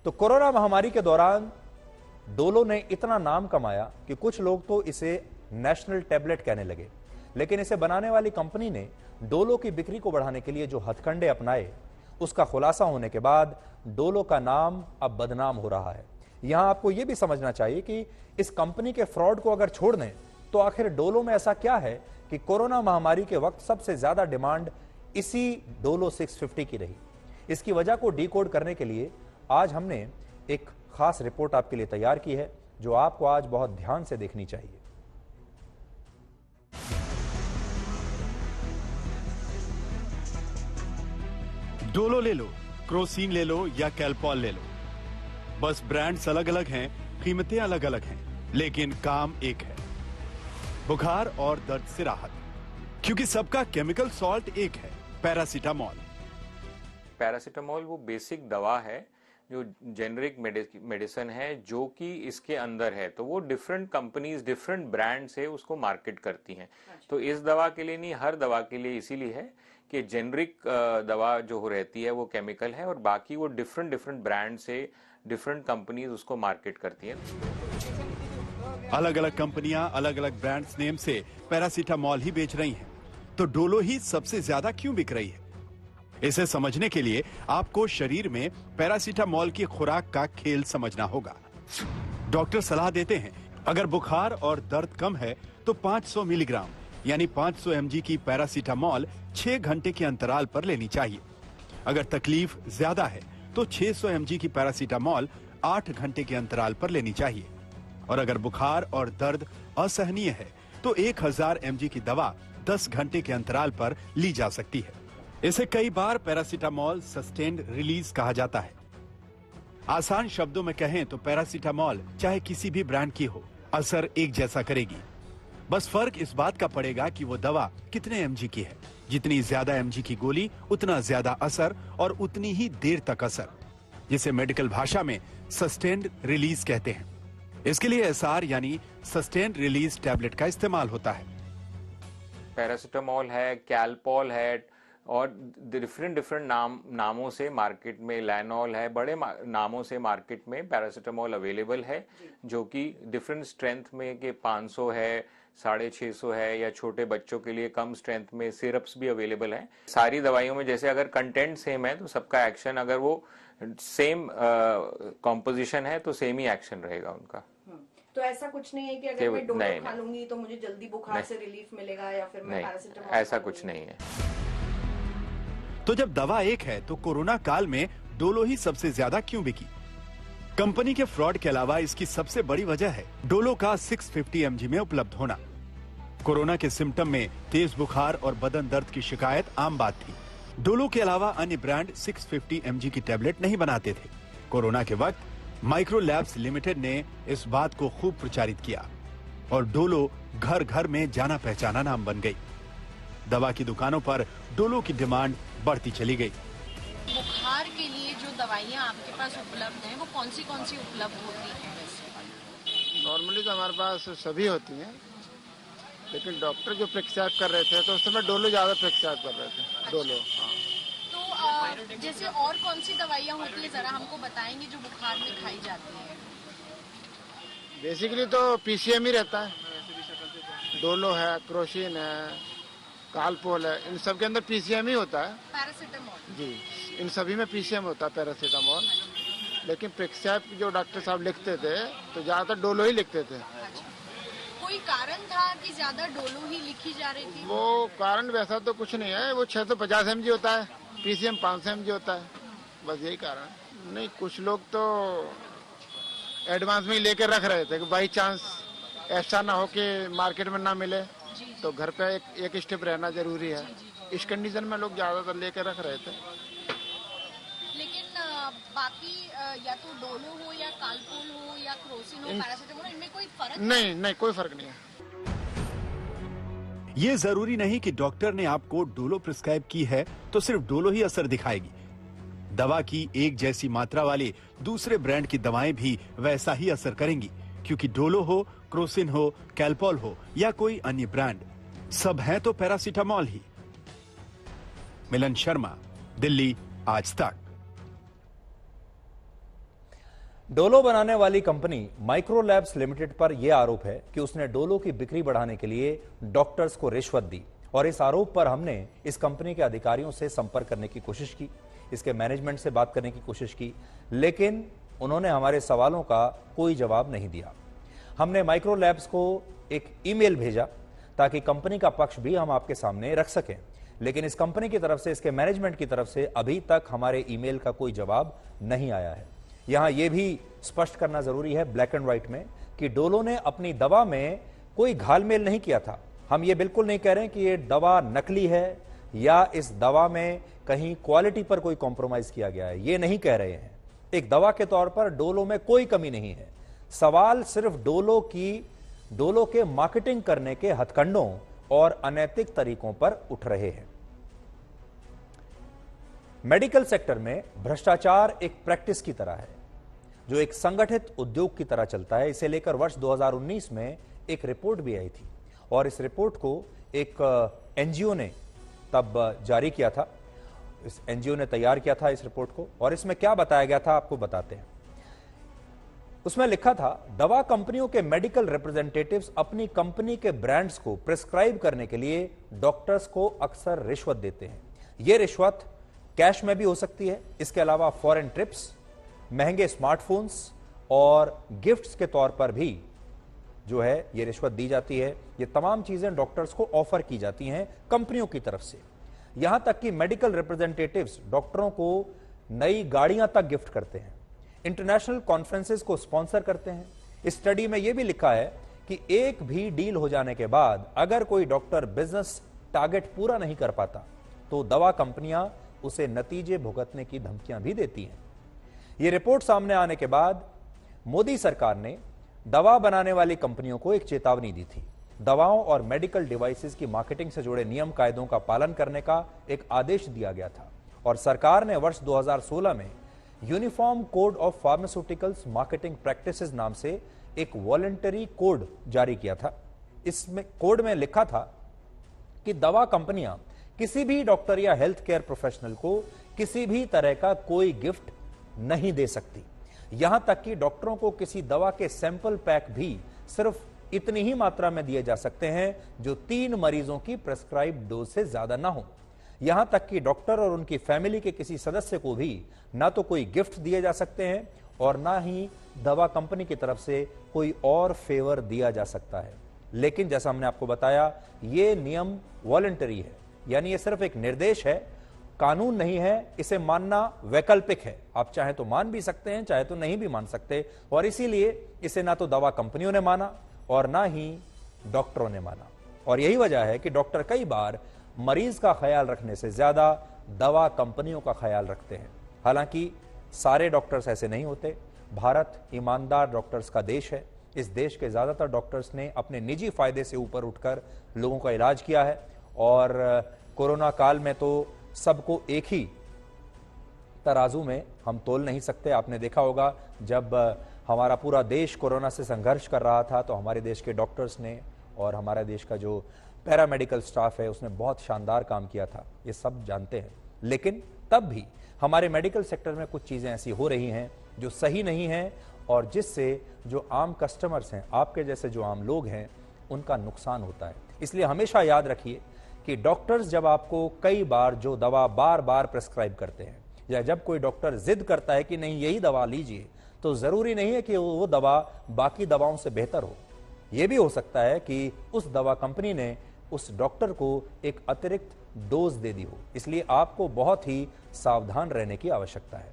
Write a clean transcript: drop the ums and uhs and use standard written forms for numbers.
तो कोरोना महामारी के दौरान डोलो ने इतना नाम कमाया कि कुछ लोग तो इसे नेशनल टैबलेट कहने लगे। लेकिन इसे बनाने वाली कंपनी ने डोलो की बिक्री को बढ़ाने के लिए जो हथकंडे अपनाए, उसका खुलासा होने के बाद डोलो का नाम अब बदनाम हो रहा है। यहां आपको यह भी समझना चाहिए कि इस कंपनी के फ्रॉड को अगर छोड़ दें तो आखिर डोलो में ऐसा क्या है कि कोरोना महामारी के वक्त सबसे ज्यादा डिमांड इसी डोलो 650 की रही। इसकी वजह को डीकोड करने के लिए आज हमने एक खास रिपोर्ट आपके लिए तैयार की है, जो आपको आज बहुत ध्यान से देखनी चाहिए। डोलो ले लो, क्रोसिन ले लो या कैलपॉल ले लो, बस ब्रांड्स अलग अलग हैं, कीमतें अलग अलग हैं, लेकिन काम एक है, बुखार और दर्द से राहत। क्योंकि सबका केमिकल सॉल्ट एक है, पैरासीटामोल। पैरासीटामोल वो बेसिक दवा है जो जेनरिक मेडिसिन है, जो कि इसके अंदर है, तो वो डिफरेंट कंपनीज डिफरेंट ब्रांड से उसको मार्केट करती हैं। तो इस दवा के लिए नहीं, हर दवा के लिए इसीलिए है कि जेनरिक दवा जो रहती है वो केमिकल है, और बाकी वो डिफरेंट ब्रांड से डिफरेंट कंपनीज उसको मार्केट करती हैं। अलग अलग कंपनियां अलग अलग ब्रांड्स नेम से पैरासीटामोल ही बेच रही हैं, तो डोलो ही सबसे ज्यादा क्यों बिक रही है? इसे समझने के लिए आपको शरीर में पैरासीटामोल की खुराक का खेल समझना होगा। डॉक्टर सलाह देते हैं, अगर बुखार और दर्द कम है तो 500 मिलीग्राम यानी 500 mg की पैरासीटामोल 6 घंटे के अंतराल पर लेनी चाहिए। अगर तकलीफ ज्यादा है तो 600 mg की पैरासीटामोल 8 घंटे के अंतराल पर लेनी चाहिए। और अगर बुखार और दर्द असहनीय है तो 1000 mg की दवा 10 घंटे के अंतराल पर ली जा सकती है। इसे कई बार पैरासीटामोल सस्टेन्ड रिलीज कहा जाता है। आसान शब्दों में कहें तो पैरासीटामोल चाहे किसी भी ब्रांड की हो, असर एक जैसा करेगी। बस फर्क इस बात का पड़ेगा कि वो दवा कितने mg की है। जितनी ज्यादा mg की गोली उतना ज्यादा असर और उतनी ही देर तक असर, जिसे मेडिकल भाषा में सस्टेन्ड रिलीज कहते हैं। इसके लिए SR यानी सस्टेन्ड रिलीज टैबलेट का इस्तेमाल होता है। पैरासीटामोल है, कैलपॉल है, और डिफरेंट नामों से मार्केट में, लैनॉल है, बड़े नामों से मार्केट में पैरासीटामोल अवेलेबल है, जो कि डिफरेंट स्ट्रेंथ में के 500 है, 650 है, या छोटे बच्चों के लिए कम स्ट्रेंथ में सिरप्स भी अवेलेबल हैं। सारी दवाइयों में जैसे अगर कंटेंट सेम है तो सबका एक्शन, अगर वो सेम कॉम्पोजिशन है तो सेम ही एक्शन रहेगा उनका। तो ऐसा कुछ नहीं है कि अगर मैं डोलो खा लूंगी तो मुझे जल्दी बुखार से रिलीफ मिलेगा, या फिर मैं पैरासीटामोल, ऐसा कुछ नहीं है। तो जब दवा एक है तो कोरोना काल में डोलो ही सबसे ज्यादा क्यों बिकी? कंपनी के फ्रॉड के अलावा इसकी सबसे बड़ी वजह है डोलो का 650 mg में उपलब्ध होना। कोरोना के सिम्टम में तेज बुखार और बदन दर्द की शिकायत आम बात थी। डोलो के अलावा अन्य ब्रांड 650 mg की टैबलेट नहीं बनाते थे। कोरोना के वक्त माइक्रो लैब्स लिमिटेड ने इस बात को खूब प्रचारित किया और डोलो घर घर में जाना पहचाना नाम बन गई। दवा की दुकानों पर डोलो की डिमांड बढ़ती चली गई। बुखार के लिए जो दवाइयाँ आपके पास उपलब्ध हैं वो कौन सी उपलब्ध होती हैं? वैसे नॉर्मली तो हमारे पास सभी होती हैं, लेकिन डॉक्टर जो प्रिस्क्राइब कर रहे थे तो उस समय डोलो ज्यादा प्रिस्क्राइब कर रहे थे। डोलो, हाँ। तो जैसे और कौन सी दवाइयाँ होती है, जरा हमको बताएंगे जो बुखार में खाई जाती है? बेसिकली तो PCM ही रहता है। डोलो है, क्रोसिन है, कालपोल है, इन सब के अंदर PCM ही होता है। पैरासीटामोल जी, इन सभी में PCM होता है, पैरासीटामोल। लेकिन प्रिस्क्राइब जो डॉक्टर साहब लिखते थे तो ज्यादातर डोलो ही लिखते थे। कोई कारण था कि ज्यादा डोलो ही लिखी जा रही थी? वो कारण वैसा तो कुछ नहीं है, वो 650 mg होता है, PCM 500 mg होता है, बस यही कारण। नहीं, कुछ लोग तो एडवांस में ही लेकर रख रहे थे कि बाई चांस ऐसा ना हो कि मार्केट में ना मिले, तो घर पे एक स्टेप रहना जरूरी है। इस कंडीशन में लोग ज्यादातर लेकर रख रहे थे। लेकिन बाकी या तो डोलो हो या कालपोल हो या क्रोसिन हो, पैरासीटामोल, इनमें कोई फर्क नहीं, कोई फर्क नहीं है। ये जरूरी नहीं कि डॉक्टर ने आपको डोलो प्रिस्क्राइब की है तो सिर्फ डोलो ही असर दिखाएगी। दवा की एक जैसी मात्रा वाली दूसरे ब्रांड की दवाएं भी वैसा ही असर करेंगी, क्योंकि डोलो हो, क्रोसिन हो, कैलपॉल हो या कोई अन्य ब्रांड, सब है तो पैरासीटामोल ही। मिलन शर्मा, दिल्ली, आज तक। डोलो बनाने वाली कंपनी माइक्रोलैब्स लिमिटेड पर यह आरोप है कि उसने डोलो की बिक्री बढ़ाने के लिए डॉक्टर्स को रिश्वत दी और इस आरोप पर हमने इस कंपनी के अधिकारियों से संपर्क करने की कोशिश की, इसके मैनेजमेंट से बात करने की कोशिश की, लेकिन उन्होंने हमारे सवालों का कोई जवाब नहीं दिया। हमने माइक्रोलैब्स को एक ईमेल भेजा ताकि कंपनी का पक्ष भी हम आपके सामने रख सकें, लेकिन इस कंपनी की तरफ से, इसके मैनेजमेंट की तरफ से अभी तक हमारे ईमेल का कोई जवाब नहीं आया है। यहां यह भी स्पष्ट करना जरूरी है ब्लैक एंड व्हाइट में कि डोलो ने अपनी दवा में कोई घालमेल नहीं किया था। हम ये बिल्कुल नहीं कह रहे हैं कि ये दवा नकली है या इस दवा में कहीं क्वालिटी पर कोई कॉम्प्रोमाइज किया गया है, ये नहीं कह रहे हैं। एक दवा के तौर पर डोलो में कोई कमी नहीं है। सवाल सिर्फ डोलो के मार्केटिंग करने के हथकंडों और अनैतिक तरीकों पर उठ रहे हैं। मेडिकल सेक्टर में भ्रष्टाचार एक प्रैक्टिस की तरह है जो एक संगठित उद्योग की तरह चलता है। इसे लेकर वर्ष 2019 में एक रिपोर्ट भी आई थी और इस रिपोर्ट को एक एनजीओ ने तब जारी किया था। इस एनजीओ ने तैयार किया था इस रिपोर्ट को और इसमें क्या बताया गया था आपको बताते हैं। उसमें लिखा था, दवा कंपनियों के मेडिकल रिप्रेजेंटेटिव्स अपनी कंपनी के ब्रांड्स को प्रिस्क्राइब करने के लिए डॉक्टर्स को अक्सर रिश्वत देते हैं। यह रिश्वत कैश में भी हो सकती है, इसके अलावा फॉरेन ट्रिप्स, महंगे स्मार्टफोन्स और गिफ्ट्स के तौर पर भी जो है ये रिश्वत दी जाती है। ये तमाम चीजें डॉक्टर्स को ऑफर की जाती हैं कंपनियों की तरफ से। यहां तक कि मेडिकल रिप्रेजेंटेटिव्स डॉक्टरों को नई गाड़ियां तक गिफ्ट करते हैं, इंटरनेशनल कॉन्फ्रेंसेस को स्पॉन्सर करते हैं। इस स्टडी में यह भी लिखा है कि एक भी डील हो जाने के बाद अगर कोई डॉक्टर बिजनेस टारगेट पूरा नहीं कर पाता तो दवा कंपनियां उसे नतीजे भुगतने की धमकियां भी देती हैं। यह रिपोर्ट सामने आने के बाद मोदी सरकार ने दवा बनाने वाली कंपनियों को एक चेतावनी दी थी। दवाओं और मेडिकल डिवाइसेस की मार्केटिंग से जुड़े नियम कायदों का पालन करने का एक आदेश दिया गया था और सरकार ने वर्ष 2016 में uniform code of pharmaceuticals marketing practices नाम से एक वॉलंटरी कोड जारी किया था। इसमें कोड में लिखा था कि दवा कंपनियां किसी भी डॉक्टर या हेल्थ केयर प्रोफेशनल को किसी भी तरह का कोई गिफ्ट नहीं दे सकती। यहां तक कि डॉक्टरों को किसी दवा के सैंपल पैक भी सिर्फ इतनी ही मात्रा में दिए जा सकते हैं जो 3 मरीजों की प्रेस्क्राइब डोज से ज्यादा ना हो। यहां तक कि डॉक्टर और उनकी फैमिली के किसी सदस्य को भी ना तो कोई गिफ्ट दिए जा सकते हैं और ना ही दवा कंपनी की तरफ से कोई और फेवर दिया जा सकता है। लेकिन जैसा हमने आपको बताया, यह नियम वॉलंटरी है, यानी यह सिर्फ एक निर्देश है, कानून नहीं है। इसे मानना वैकल्पिक है, आप चाहे तो मान भी सकते हैं, चाहे तो नहीं भी मान सकते। और इसीलिए इसे ना तो दवा कंपनियों ने माना और ना ही डॉक्टरों ने माना। और यही वजह है कि डॉक्टर कई बार मरीज का ख्याल रखने से ज्यादा दवा कंपनियों का ख्याल रखते हैं। हालांकि सारे डॉक्टर्स ऐसे नहीं होते। भारत ईमानदार डॉक्टर्स का देश है। इस देश के ज्यादातर डॉक्टर्स ने अपने निजी फायदे से ऊपर उठकर लोगों का इलाज किया है और कोरोना काल में तो सबको एक ही तराजू में हम तोल नहीं सकते। आपने देखा होगा जब हमारा पूरा देश कोरोना से संघर्ष कर रहा था तो हमारे देश के डॉक्टर्स ने और हमारा देश का जो पैरामेडिकल स्टाफ है उसने बहुत शानदार काम किया था, ये सब जानते हैं। लेकिन तब भी हमारे मेडिकल सेक्टर में कुछ चीजें ऐसी हो रही हैं जो सही नहीं हैं और जिससे जो आम कस्टमर्स हैं, आपके जैसे जो आम लोग हैं, उनका नुकसान होता है। इसलिए हमेशा याद रखिए कि डॉक्टर्स जब आपको कई बार जो दवा बार बार प्रेस्क्राइब करते हैं या जब कोई डॉक्टर जिद करता है कि नहीं यही दवा लीजिए, तो जरूरी नहीं है कि वो दवा बाकी दवाओं से बेहतर हो। यह भी हो सकता है कि उस दवा कंपनी ने उस डॉक्टर को एक अतिरिक्त डोज दे दी हो। इसलिए आपको बहुत ही सावधान रहने की आवश्यकता है।